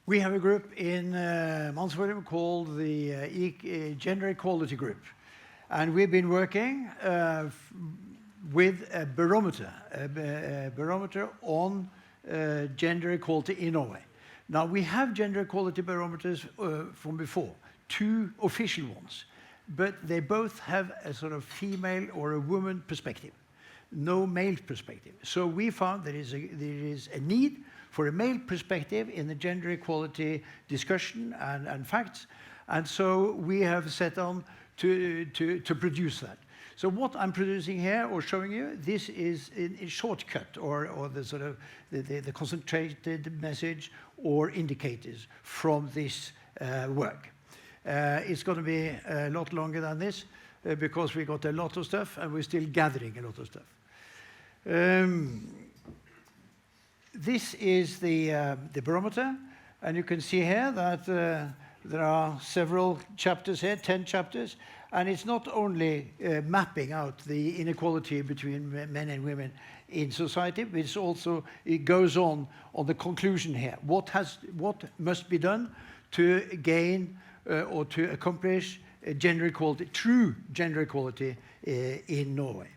We have a group in MannsForum called the Gender Equality Group. And we've been working with a barometer on gender equality in Norway. Now, we have gender equality barometers from before, 2 official ones, but they both have a sort of female or a woman perspective, no male perspective. So we found there is a need for a male perspective in the gender equality discussion and facts, and so we have set on to produce that. So what I'm producing here or showing you, this is a shortcut or the sort of the concentrated message or indicators from this work. It's going to be a lot longer than this because we got a lot of stuff and we're still gathering a lot of stuff. This is the barometer, and you can see here that there are several chapters here, 10 chapters, and it's not only mapping out the inequality between men and women in society, but it's also, it goes on the conclusion here. What must be done to gain or to accomplish gender equality, true gender equality in Norway.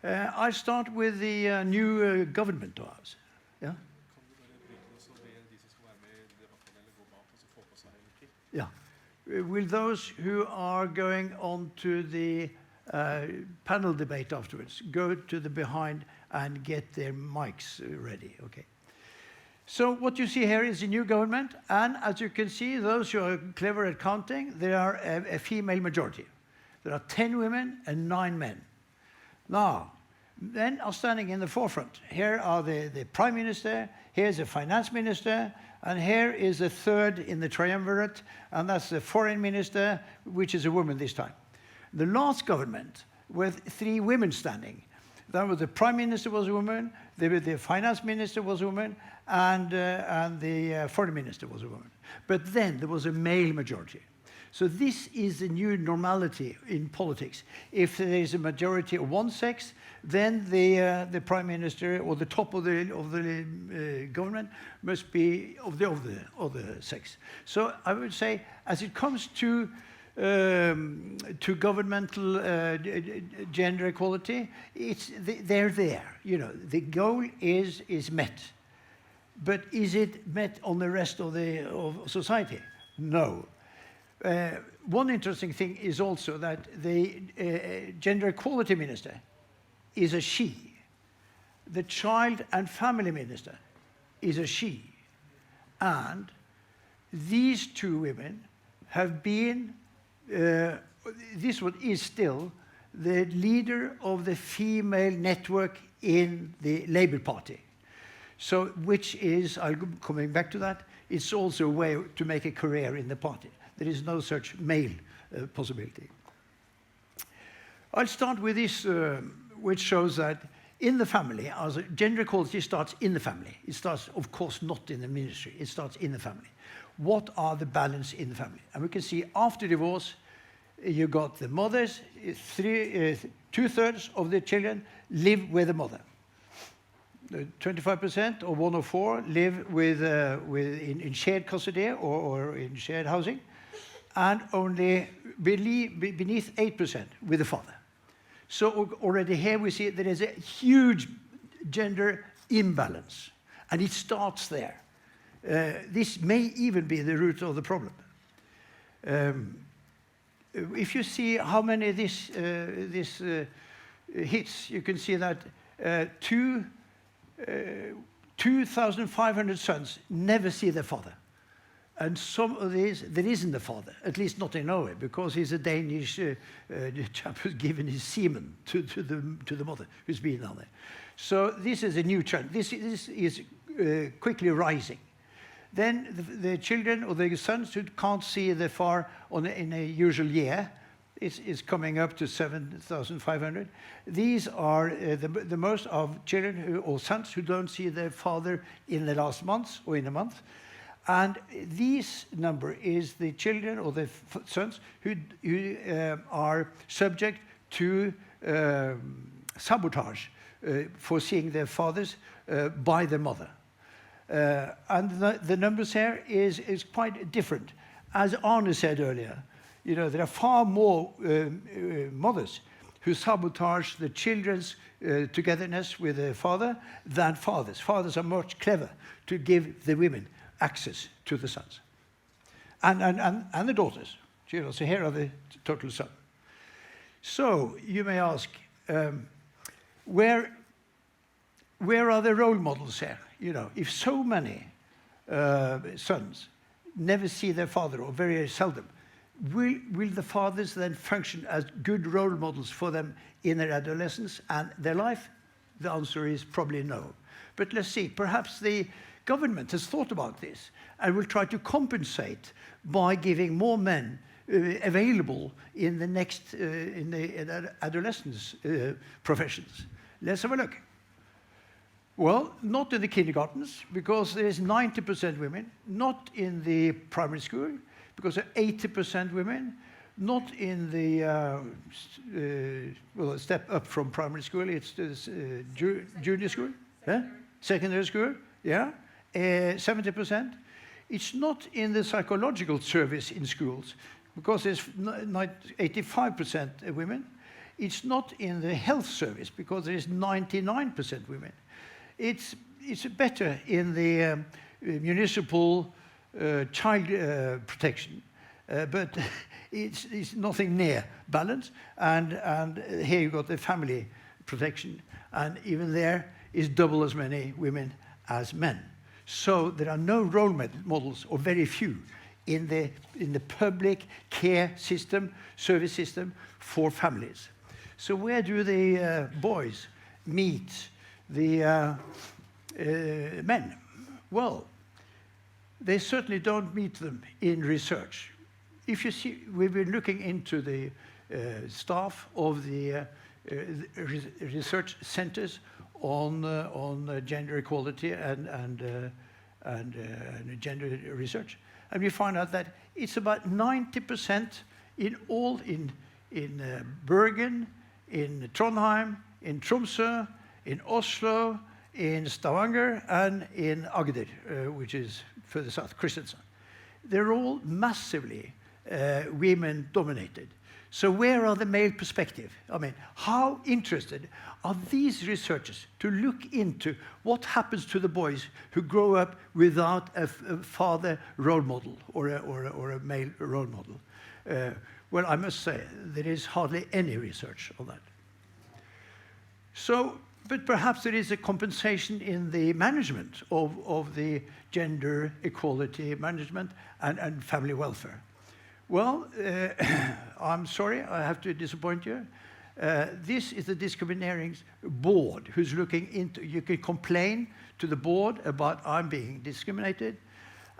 I'll start with the new government of ours. Yeah? Yeah. Will those who are going on to the panel debate afterwards go to the behind and get their mics ready? Okay. So what you see here is a new government, and as you can see, those who are clever at counting, there are a female majority. There are 10 women and 9 men. Now, men are standing in the forefront. Here are the prime minister, here's the finance minister, and here is a third in the triumvirate, and that's the foreign minister, which is a woman this time. The last government, with 3 women standing, that was the prime minister was a woman, the finance minister was a woman, and the foreign minister was a woman. But then there was a male majority. So this is the new normality in politics. If there is a majority of one sex, then the prime minister or the top of the government must be of the other sex. So I would say, as it comes to governmental gender equality, they're there. You know, the goal is met, but is it met on the rest of society? No. One interesting thing is also that the gender equality minister is a she. The child and family minister is a she. And these 2 women have been, this one is still the leader of the female network in the Labour Party. So, which is, I'm coming back to that, it's also a way to make a career in the party. There is no such male possibility. I'll start with this, which shows that in the family, as gender equality starts in the family. It starts, of course, not in the ministry. It starts in the family. What are the balance in the family? And we can see after divorce, you got the mothers, 2/3 of the children live with the mother. 25% or 1 of 4 live in shared custody or in shared housing, and only beneath 8% with the father. So already here we see there is a huge gender imbalance, and it starts there. This may even be the root of the problem. If you see how many this hits, you can see that 2,500 sons never see their father. And some of these, there isn't a father, at least not in Norway, because he's a Danish chap who's given his semen to the mother who's been down there. So this is a new trend. This is quickly rising. Then the children or the sons who can't see their father in a usual year is coming up to 7,500. These are the most of children or sons who don't see their father in the last months or in a month. And this number is the children or the sons who are subject to sabotage for seeing their fathers by their mother. And the numbers here is quite different. As Arne said earlier, you know, there are far more mothers who sabotage the children's togetherness with their father than fathers. Fathers are much clever to give the women access to the sons. And the daughters. You know, so here are the total sum. So you may ask, where are the role models here? You know, if so many sons never see their father, or very seldom, will the fathers then function as good role models for them in their adolescence and their life? The answer is probably no. But let's see, perhaps the government has thought about this and will try to compensate by giving more men available in the next in the adolescence professions. Let's have a look. Well, not in the kindergartens, because there is 90% women, not in the primary school, because there are 80% women, not in the, well, a step up from primary school, it's junior school, secondary school, yeah, 70%. It's not in the psychological service in schools, because there's 85% women. It's not in the health service, because there is 99% women. It's better in the municipal child protection, but it's nothing near balance. And here you've got the family protection, and even there is double as many women as men. So there are no role models, or very few, in the public care system, service system for families. So where do the boys meet the men? Well, they certainly don't meet them in research. If you see, we've been looking into the staff of the research centers on gender equality and gender research, and we find out that it's about 90% in Bergen, in Trondheim, in Tromsø, in Oslo, in Stavanger, and in Agder, which is further south, Kristiansand. They're all massively women-dominated. So where are the male perspective? I mean, how interested are these researchers to look into what happens to the boys who grow up without a father role model or a male role model? Well, I must say, there is hardly any research on that. So, but perhaps there is a compensation in the management of the gender equality management and family welfare. Well, I'm sorry, I have to disappoint you. This is the discriminating board who's looking into, you can complain to the board about I'm being discriminated.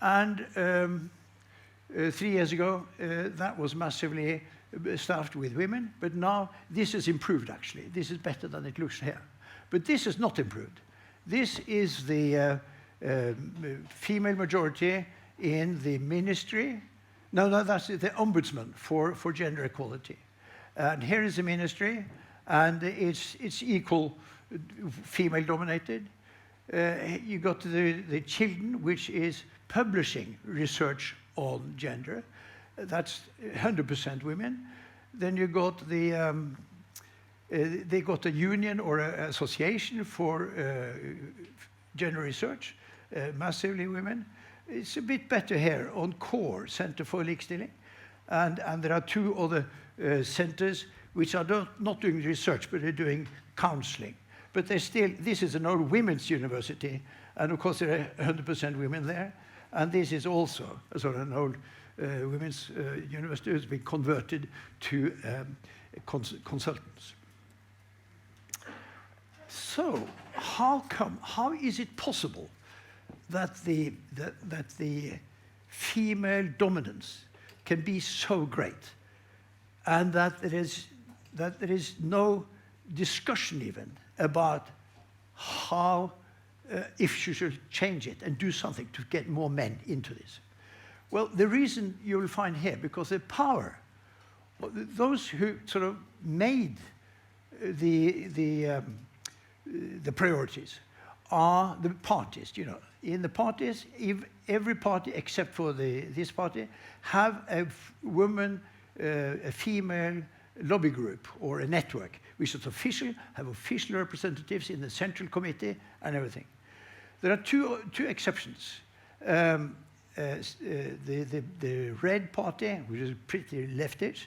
And 3 years ago, that was massively staffed with women, but now this is improved actually. This is better than it looks here. But this is not improved. This is the female majority in the ministry. No, that's the Ombudsman for gender equality. And here is the ministry, and it's equal female-dominated. You got the children, which is publishing research on gender. That's 100% women. Then you got the they got a union or an association for gender research, massively women. It's a bit better here on CORE, Center for Likestilling. And there are 2 other centers which are not doing research, but they're doing counseling. But they're still, this is an old women's university, and of course there are 100% women there. And this is also a sort of an old women's university who's been converted to consultants. So how is it possible that the female dominance can be so great, and that there is no discussion even about how if you should change it and do something to get more men into this? Well, the reason you will find here, because the power, those who sort of made the priorities, are the parties, you know. In the parties, if every party except for this party have a woman, a female lobby group or a network, which is official, have official representatives in the central committee and everything. There are two exceptions. The Red Party, which is pretty leftish,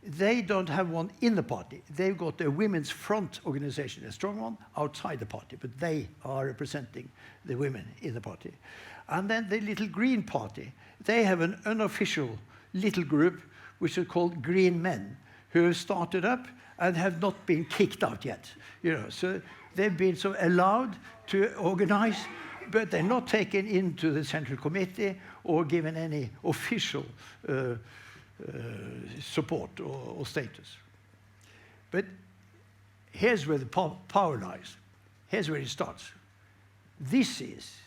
they don't have one in the party. They've got a women's front organization, a strong one, outside the party, but they are representing the women in the party. And then the little Green Party, they have an unofficial little group, which is called Green Men, who have started up and have not been kicked out yet. You know, so they've been so allowed to organize, but they're not taken into the central committee or given any official support or status. But here's where the power lies. Here's where it starts. This is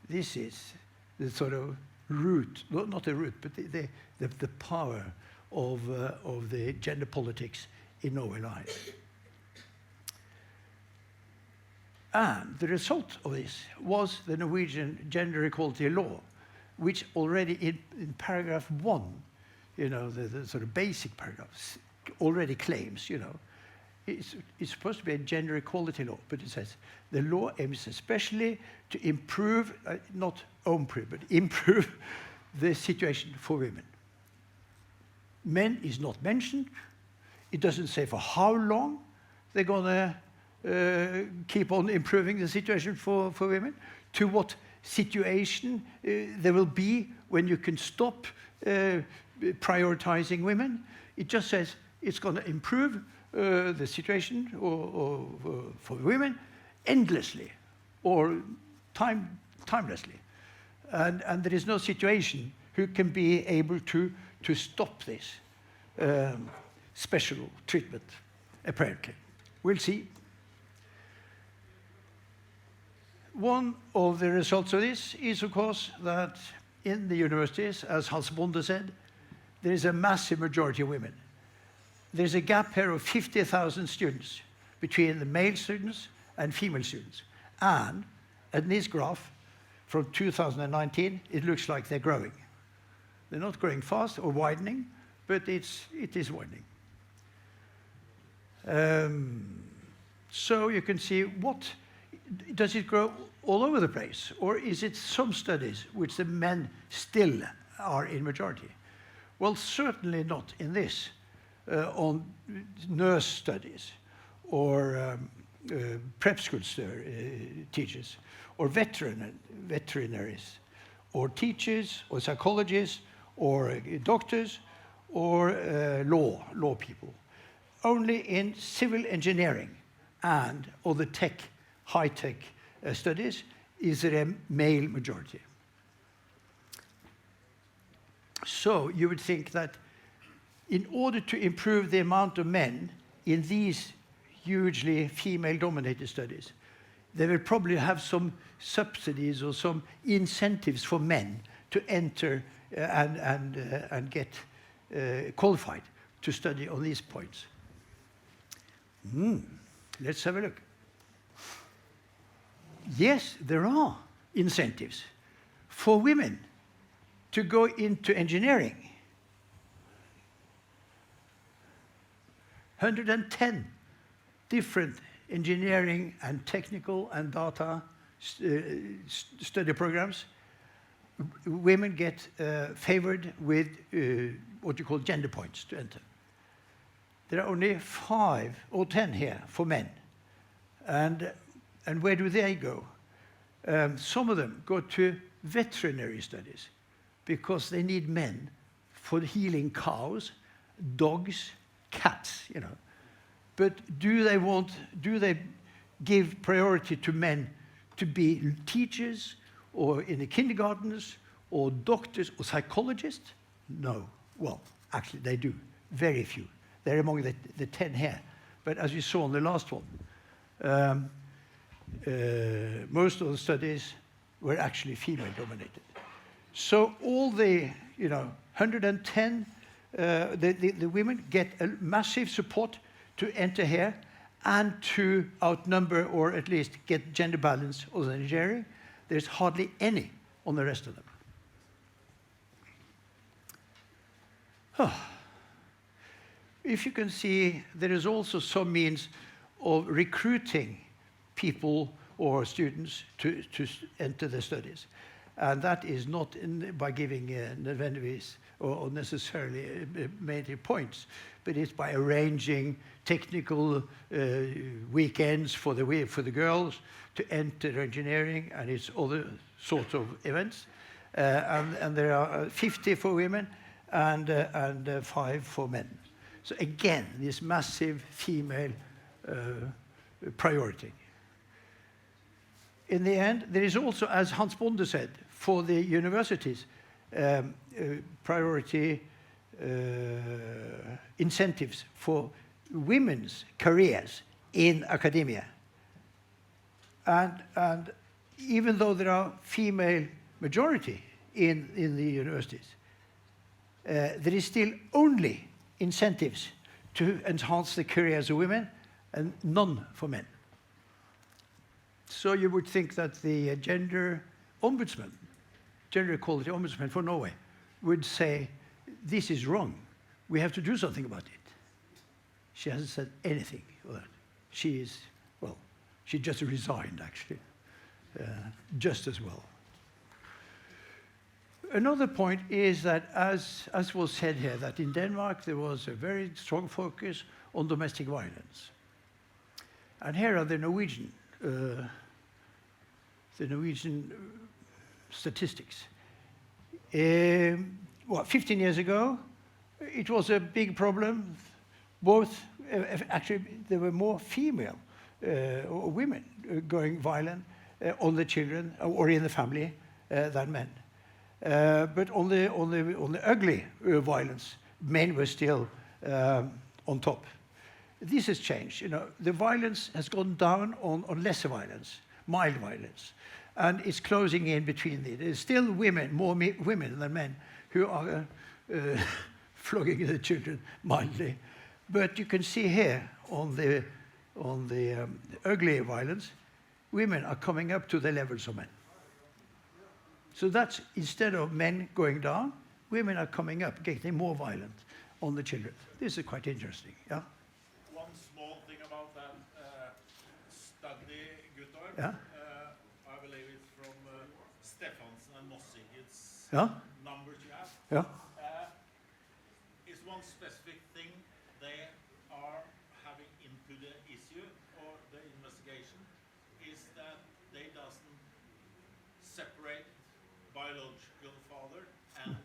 the sort of root, not the root, but the power of the gender politics in Norway lies. And the result of this was the Norwegian gender equality law, which already in paragraph 1, you know, the sort of basic paragraphs, already claims, you know, it's supposed to be a gender equality law, but it says the law aims especially to improve, not improve, but improve the situation for women. Men is not mentioned. It doesn't say for how long they're going to keep on improving the situation for women, to what situation there will be when you can stop prioritizing women. It just says it's going to improve the situation for women endlessly or timelessly. And there is no situation who can be able to stop this special treatment, apparently. We'll see. One of the results of this is, of course, that in the universities, as Hans Bonde said, there is a massive majority of women. There's a gap here of 50,000 students between the male students and female students. And in this graph, from 2019, it looks like they're growing. They're not growing fast or widening, but it is widening. So you can see does it grow all over the place? Or is it some studies which the men still are in majority? Well, certainly not in this, on nurse studies, or prep school teachers, or veterinaries, or teachers, or psychologists, or doctors, or law people. Only in civil engineering and other high-tech studies is there a male majority. So you would think that in order to improve the amount of men in these hugely female-dominated studies, they will probably have some subsidies or some incentives for men to enter and get qualified to study on these points. Let's have a look. Yes, there are incentives for women to go into engineering. 110 different engineering and technical and data study programs. Women get favored with what you call gender points to enter. There are only 5 or 10 here for men. And where do they go? Some of them go to veterinary studies because they need men for healing cows, dogs, cats, you know. But do they give priority to men to be teachers or in the kindergartens or doctors or psychologists? No. Well, actually they do. Very few. They're among the 10 here. But as you saw on the last one, most of the studies were actually female-dominated. So all the 110, the women get a massive support to enter here, and to outnumber or at least get gender balance on the engineering. There's hardly any on the rest of them. If you can see, there is also some means of recruiting people or students to enter the studies. And that is not by giving necessities or necessarily major points, but it's by arranging technical weekends for the girls to enter engineering, and it's other sorts of events. And there are 50 for women and 5 for men. So again, this massive female priority. In the end, there is also, as Hans Bonde said, for the universities, priority incentives for women's careers in academia. And even though there are female majority in the universities, there is still only incentives to enhance the careers of women and none for men. So you would think that the gender ombudsman, gender equality ombudsman for Norway, would say, this is wrong. We have to do something about it. She hasn't said anything about that. She is, well, she just resigned, actually, just as well. Another point is that, as was said here, that in Denmark there was a very strong focus on domestic violence. And here are the Norwegian statistics. 15 years ago, it was a big problem. Both, actually, there were more female or women going violent on the children or in the family than men. But on the ugly violence, men were still on top. This has changed. You know, the violence has gone down on lesser violence, mild violence, and it's closing in between. There's still women, more women than men, who are flogging the children mildly. But you can see here on the ugly violence, women are coming up to the levels of men. So that's, instead of men going down, women are coming up, getting more violent on the children. This is quite interesting, yeah? One small thing about that study, Guttorm, Yeah? I believe it's from Stefansen and Mossig. It's Yeah? numbers you have. Yeah? Is one specific thing they are having into the issue or the investigation is that they doesn't separate biological father and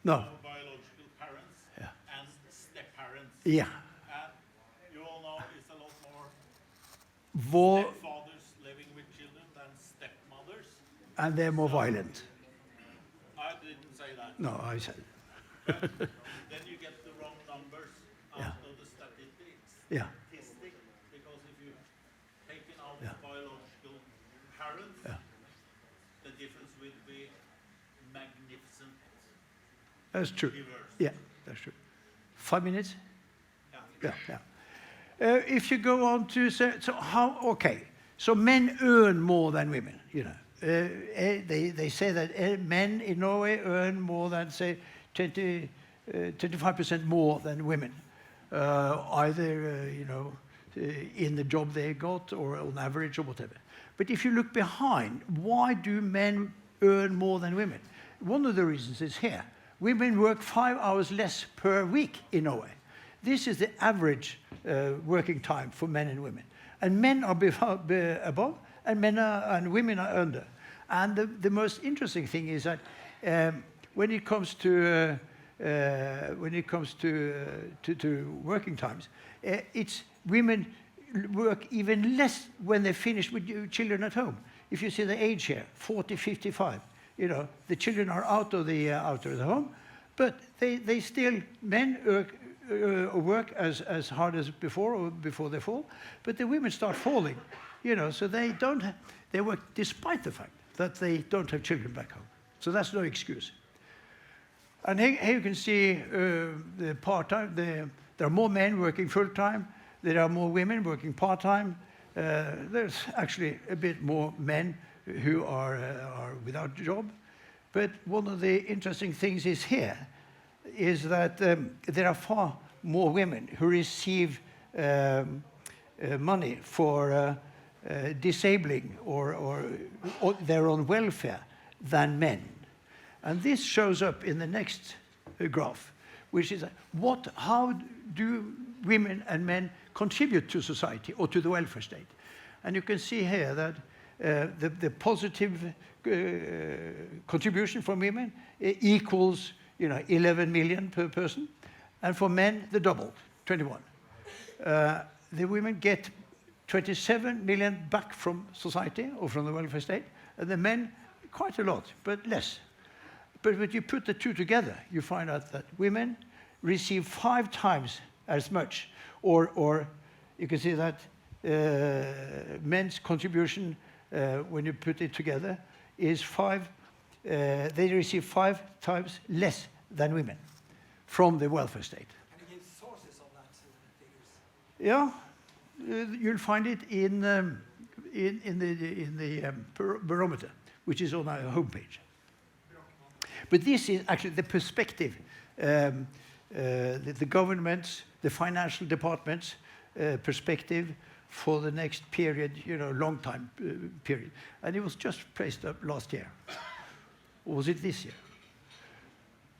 No. biological parents and step-parents. Yeah. And you all know it's a lot more War, stepfathers living with children than stepmothers. and they're more violent. I didn't say that. No, I said. But then you get the wrong numbers out of the statistics. Yeah. Because if you taken out Yeah. biological parents, Yeah. the difference will be magnificent. That's true. Reverse. Yeah, that's true. 5 minutes? Yeah. Yeah. If you go on to say, so how, okay, so men earn more than women, you know. They say that men in Norway earn more than, say, 25% more than women, either, you know, in the job they got or on average or whatever. But if you look behind, why do men earn more than women? One of the reasons is here. Women work 5 hours less per week in Norway. This is the average working time for men and women. And men are above, and women are under. And the most interesting thing is that when it comes to working times, it's women work even less when they finish with children at home. If you see the age here, 40, 55, you know, the children are out of the home, but they still, men work as hard as before or before they fall, but the women start falling, you know, so they work despite the fact that they don't have children back home. So that's no excuse. And here you can see the part-time. There are more men working full-time, there are more women working part-time. There's actually a bit more men who are without a job. But one of the interesting things is here is that there are far more women who receive money for disabling or their own welfare than men. And this shows up in the next graph, which is how do women and men contribute to society or to the welfare state? And you can see here that the positive contribution from women equals 11 million per person, and for men the double, 21. The women get 27 million back from society or from the welfare state, and the men quite a lot, but less. But when you put the two together, you find out that women receive 5 times as much, or you can see that men's contribution, when you put it together, is they receive 5 times less than women from the welfare state. Can you give sources of that figures? Yeah, you'll find it in the Barometer, which is on our homepage. But this is actually the perspective, the government's, the financial department's perspective for the next period, long time period. And it was just placed up last year. Or was it this year?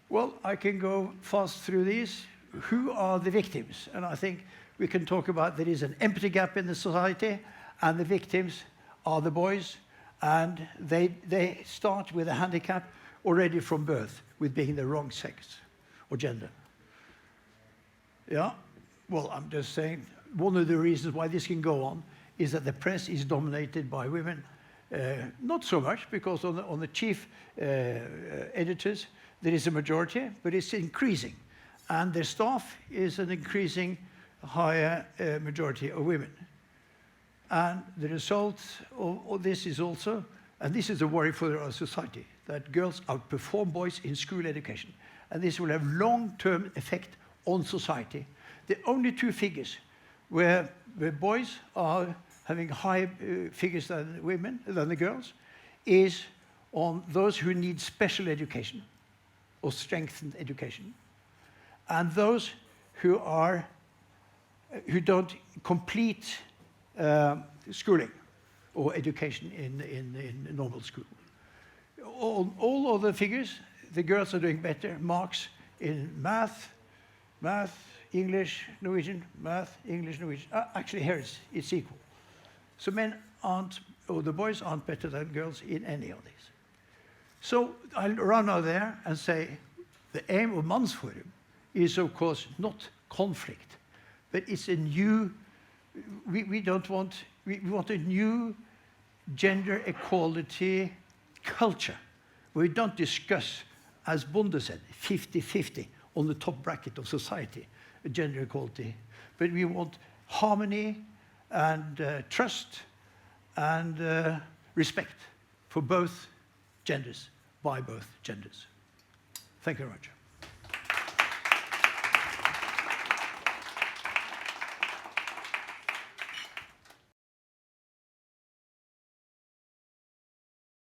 Well, I can go fast through these. Who are the victims? And I think we can talk about there is an empty gap in the society, and the victims are the boys, and they start with a handicap already from birth, with being the wrong sex or gender. Yeah, well, I'm just saying, one of the reasons why this can go on is that the press is dominated by women. Not so much, because on the chief editors, there is a majority, but it's increasing. And the staff is an increasing higher majority of women. And the result of this is also, and this is a worry for our society, that girls outperform boys in school education. And this will have long-term effect on society. The only 2 figures where boys are having higher figures than women, than the girls, is on those who need special education or strengthened education, and those who don't complete schooling or education in normal school. All other figures, the girls are doing better marks in math, English, Norwegian, math, English, Norwegian. Actually, here it's equal. So men aren't, or the boys aren't better than girls in any of these. So I'll run out there and say the aim of MannsForum is, of course, not conflict, but it's a new, we want a new gender equality culture, where we don't discuss, as Bonde said, 50-50 on the top bracket of society, gender equality, but we want harmony and trust and respect for both genders, by both genders. Thank you very much.